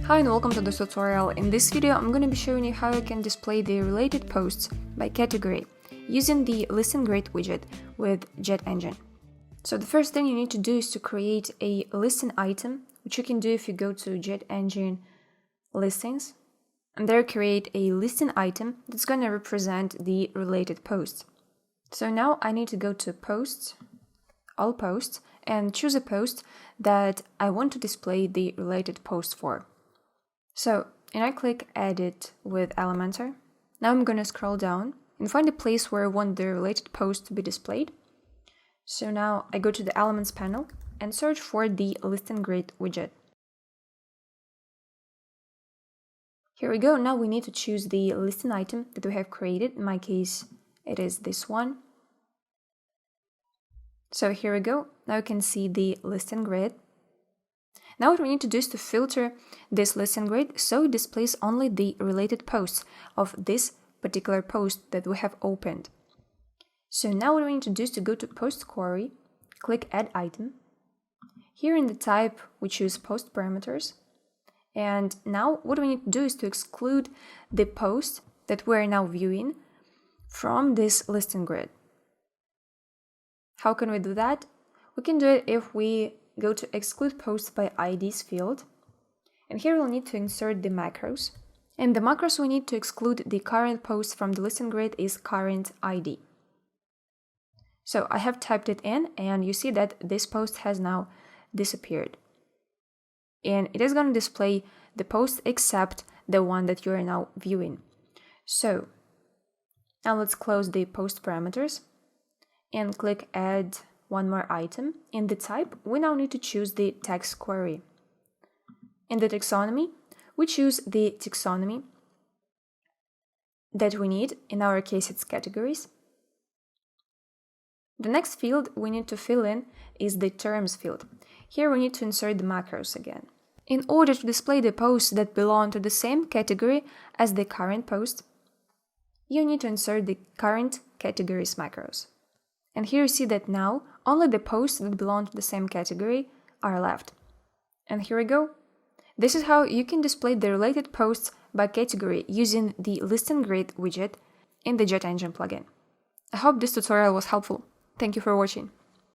Hi and welcome to this tutorial. In this video I'm going to be showing you how you can display the related posts by category using the Listen Grid widget with JetEngine. So the first thing you need to do is to create a listen item, which you can do if you go to JetEngine listings, and there create a listen item that's going to represent the related posts. So now I need to go to posts, all posts, and choose a post that I want to display the related post for. So, and I click Edit with Elementor. Now I'm going to scroll down and find a place where I want the related post to be displayed. So now I go to the Elements panel and search for the Listen Grid widget. Here we go. Now we need to choose the listen item that we have created. In my case, it is this one. So here we go. Now you can see the Listen Grid. Now what we need to do is to filter this Listen Grid so it displays only the related posts of this particular post that we have opened. So now what we need to do is to go to Post Query, click Add Item. Here in the type we choose Post Parameters. And now what we need to do is to exclude the post that we are now viewing from this Listen Grid. How can we do that? We can do it if we go to Exclude Posts by IDs field. And here we'll need to insert the macros. And the macros we need to exclude the current post from the Listen Grid is current ID. So I have typed it in and you see that this post has now disappeared. And it is going to display the post except the one that you are now viewing. So now let's close the post parameters and click Add one more item. In the type, we now need to choose the text query. In the taxonomy, we choose the taxonomy that we need. In our case, it's categories. The next field we need to fill in is the terms field. Here we need to insert the macros again. In order to display the posts that belong to the same category as the current post, you need to insert the current categories macros. And here you see that now only the posts that belong to the same category are left. And here we go. This is how you can display the related posts by category using the Listen Grid widget in the JetEngine plugin. I hope this tutorial was helpful. Thank you for watching.